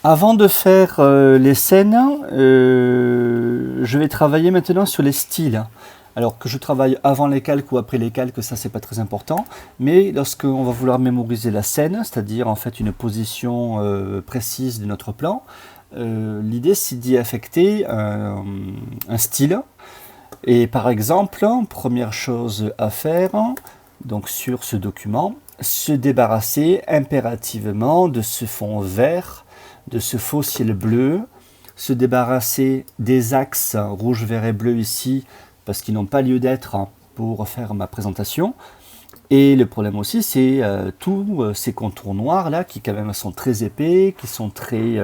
Avant de faire les scènes, je vais travailler maintenant sur les styles. Alors que je travaille avant les calques ou après les calques, ça c'est pas très important. Mais lorsqu'on va vouloir mémoriser la scène, c'est-à-dire en fait une position précise de notre plan, l'idée c'est d'y affecter un style. Et par exemple, première chose à faire, donc sur ce document, se débarrasser impérativement de ce fond vert, de ce faux ciel bleu, se débarrasser des axes rouge, vert et bleu ici, parce qu'ils n'ont pas lieu d'être pour faire ma présentation. Et le problème aussi, c'est tous ces contours noirs là, qui quand même sont très épais, qui sont très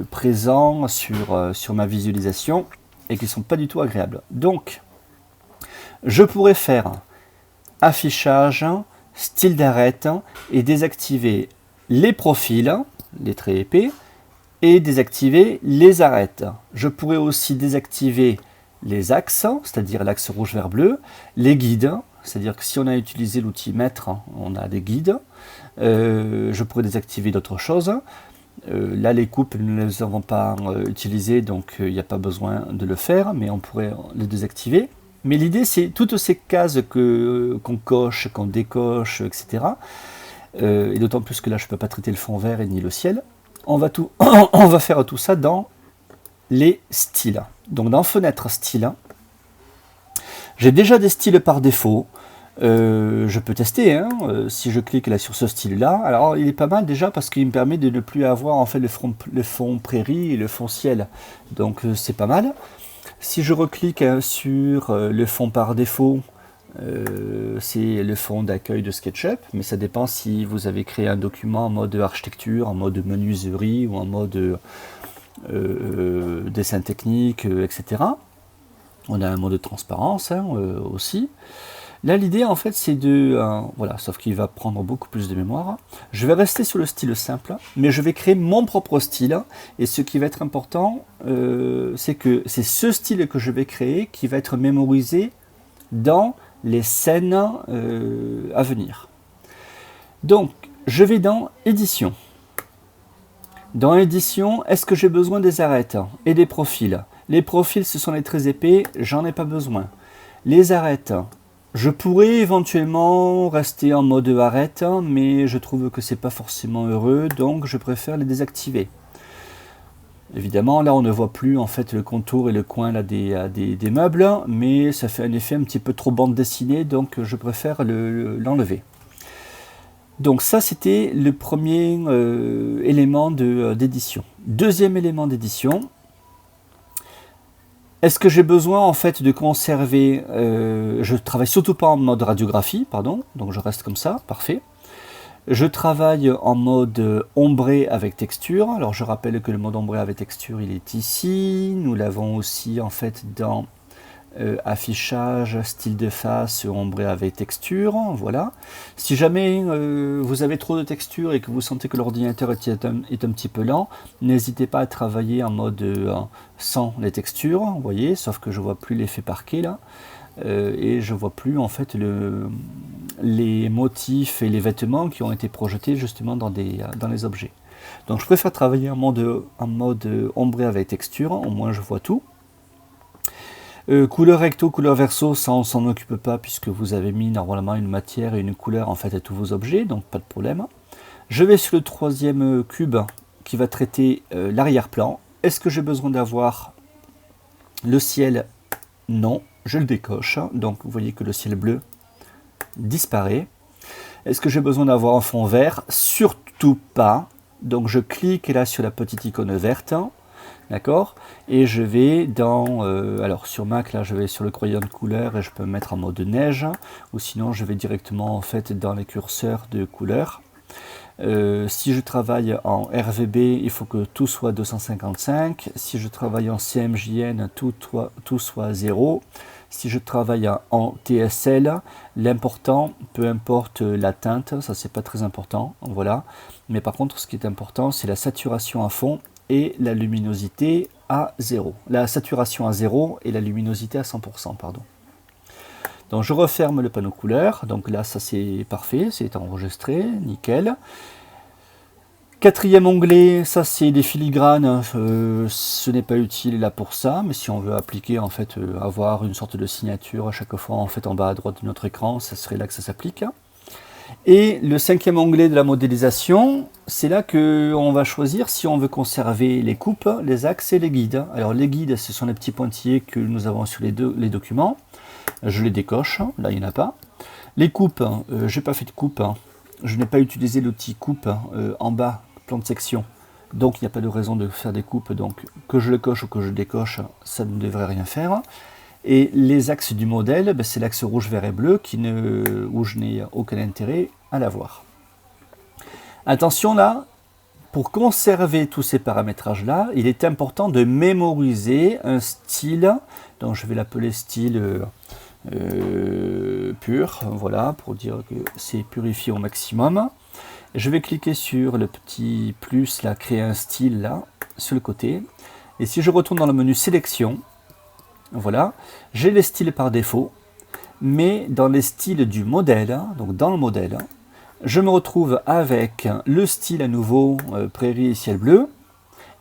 présents sur ma visualisation, et qui ne sont pas du tout agréables. Donc, je pourrais faire affichage, style d'arête, et désactiver les profils, les traits épais, et désactiver les arêtes. Je pourrais aussi désactiver les axes, c'est-à-dire l'axe rouge, vert, bleu, les guides, c'est-à-dire que si on a utilisé l'outil mètre, on a des guides. Je pourrais désactiver d'autres choses. Là, les coupes, nous ne les avons pas utilisées, donc il n'y a pas besoin de le faire, mais on pourrait les désactiver. Mais l'idée, c'est toutes ces cases qu'on coche, qu'on décoche, etc. Et d'autant plus que là, je ne peux pas traiter le fond vert et ni le ciel. On va faire tout ça dans les styles. Donc dans Fenêtre Style, j'ai déjà des styles par défaut. Je peux tester, hein, si je clique là sur ce style-là. Alors il est pas mal déjà parce qu'il me permet de ne plus avoir en fait le fond prairie et le fond ciel. Donc c'est pas mal. Si je reclique sur le fond par défaut, c'est le fond d'accueil de SketchUp, mais ça dépend si vous avez créé un document en mode architecture, en mode menuiserie ou en mode dessin technique, etc. On a un mode de transparence hein, aussi. Là, l'idée, en fait, c'est de... voilà, sauf qu'il va prendre beaucoup plus de mémoire. Je vais rester sur le style simple, mais je vais créer mon propre style. Et ce qui va être important, c'est que c'est ce style que je vais créer qui va être mémorisé dans les scènes à venir. Donc, je vais dans Édition. Dans Édition, est-ce que j'ai besoin des arêtes et des profils? Les profils, ce sont les traits épais, j'en ai pas besoin. Les arêtes, je pourrais éventuellement rester en mode arête, mais je trouve que c'est pas forcément heureux, donc je préfère les désactiver. Évidemment, là on ne voit plus en fait le contour et le coin là, des meubles, mais ça fait un effet un petit peu trop bande dessinée, donc je préfère l'enlever. Donc ça c'était le premier élément d'édition. Deuxième élément d'édition, est-ce que j'ai besoin en fait de conserver, je travaille surtout pas en mode radiographie, pardon, donc je reste comme ça, parfait. Je travaille en mode ombré avec texture. Alors je rappelle que le mode ombré avec texture il est ici. Nous l'avons aussi en fait dans affichage, style de face, ombré avec texture. Voilà. Si jamais vous avez trop de texture et que vous sentez que l'ordinateur est un petit peu lent, n'hésitez pas à travailler en mode sans les textures. Vous voyez, sauf que je vois plus l'effet parquet là. Et je vois plus en fait les motifs et les vêtements qui ont été projetés justement dans les objets. Donc je préfère travailler en mode ombré avec texture, au moins je vois tout. Couleur recto, couleur verso, ça on s'en occupe pas puisque vous avez mis normalement une matière et une couleur en fait à tous vos objets, donc pas de problème. Je vais sur le troisième cube qui va traiter l'arrière-plan. Est-ce que j'ai besoin d'avoir le ciel? Non, je le décoche, donc vous voyez que le ciel bleu disparaît. Est-ce que j'ai besoin d'avoir un fond vert? Surtout pas. Donc je clique là sur la petite icône verte, d'accord, et je vais dans, alors sur Mac là je vais sur le crayon de couleur et je peux me mettre en mode neige, ou sinon je vais directement en fait dans les curseurs de couleur. Si je travaille en RVB, il faut que tout soit 255. Si je travaille en CMJN, tout soit 0. Si je travaille en TSL, l'important, peu importe la teinte, ça c'est pas très important, voilà. Mais par contre, ce qui est important, c'est la saturation à fond et la luminosité à 0. La saturation à 0 et la luminosité à 100%, pardon. Donc je referme le panneau couleur, donc là ça c'est parfait, c'est enregistré, nickel. Quatrième onglet, ça c'est des filigranes, ce n'est pas utile là pour ça, mais si on veut appliquer en fait, avoir une sorte de signature à chaque fois en fait en bas à droite de notre écran, ça serait là que ça s'applique. Et le cinquième onglet de la modélisation, c'est là qu'on va choisir si on veut conserver les coupes, les axes et les guides. Alors les guides, ce sont les petits pointillés que nous avons sur les documents. Je les décoche, là il n'y en a pas. Les coupes, je n'ai pas fait de coupe, je n'ai pas utilisé l'outil coupe en bas, plan de section. Donc il n'y a pas de raison de faire des coupes, donc que je le coche ou que je décoche, ça ne devrait rien faire. Et les axes du modèle, ben, c'est l'axe rouge, vert et bleu où je n'ai aucun intérêt à l'avoir. Attention là, pour conserver tous ces paramétrages-là, il est important de mémoriser un style. Donc je vais l'appeler style pur, voilà, pour dire que c'est purifié au maximum. Je vais cliquer sur le petit plus là, créer un style là, sur le côté. Et si je retourne dans le menu sélection, voilà, j'ai les styles par défaut, mais dans les styles du modèle, donc dans le modèle, je me retrouve avec le style à nouveau prairie et ciel bleu,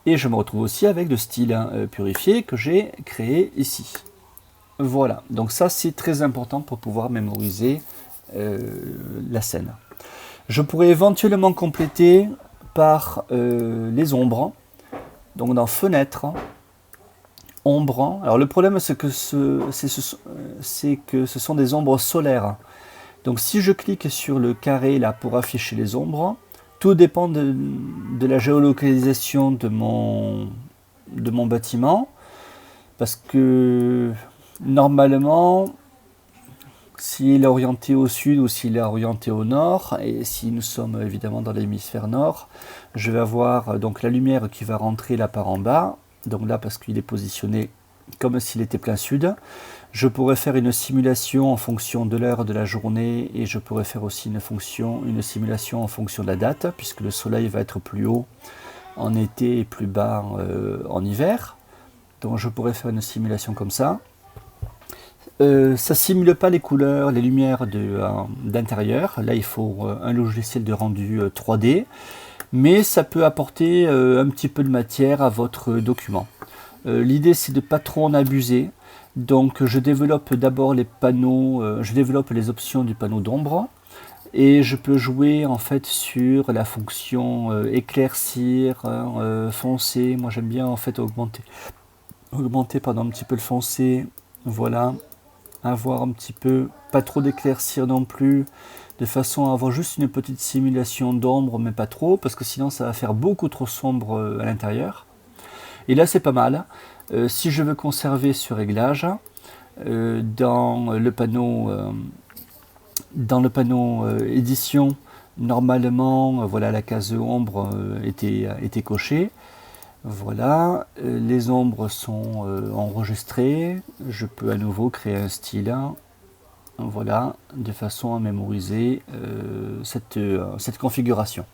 et je me retrouve aussi avec le style purifié que j'ai créé ici. Voilà, donc ça c'est très important pour pouvoir mémoriser la scène. Je pourrais éventuellement compléter par les ombres, donc dans fenêtre, ombre. Alors le problème c'est que ce sont des ombres solaires. Donc si je clique sur le carré là pour afficher les ombres, tout dépend de la géolocalisation de mon bâtiment, parce que normalement, s'il est orienté au sud ou s'il est orienté au nord, et si nous sommes évidemment dans l'hémisphère nord, je vais avoir donc la lumière qui va rentrer là par en bas, donc là parce qu'il est positionné comme s'il était plein sud. Je pourrais faire une simulation en fonction de l'heure de la journée, et je pourrais faire aussi une simulation en fonction de la date, puisque le soleil va être plus haut en été et plus bas en hiver. Donc je pourrais faire une simulation comme ça. Ça ne simule pas les couleurs, les lumières d'intérieur. Là, il faut un logiciel de rendu 3D, mais ça peut apporter un petit peu de matière à votre document. L'idée, c'est de ne pas trop en abuser. Donc, je développe d'abord les panneaux, je développe les options du panneau d'ombre, et je peux jouer en fait sur la fonction éclaircir, foncer. Moi, j'aime bien en fait augmenter pardon, un petit peu le foncé. Voilà. Avoir un petit peu, pas trop d'éclaircir non plus, de façon à avoir juste une petite simulation d'ombre, mais pas trop, parce que sinon ça va faire beaucoup trop sombre à l'intérieur. Et là c'est pas mal. Si je veux conserver ce réglage, dans le panneau édition, normalement voilà, la case ombre était cochée. Voilà, les ombres sont enregistrées. Je peux à nouveau créer un style, voilà, de façon à mémoriser cette configuration.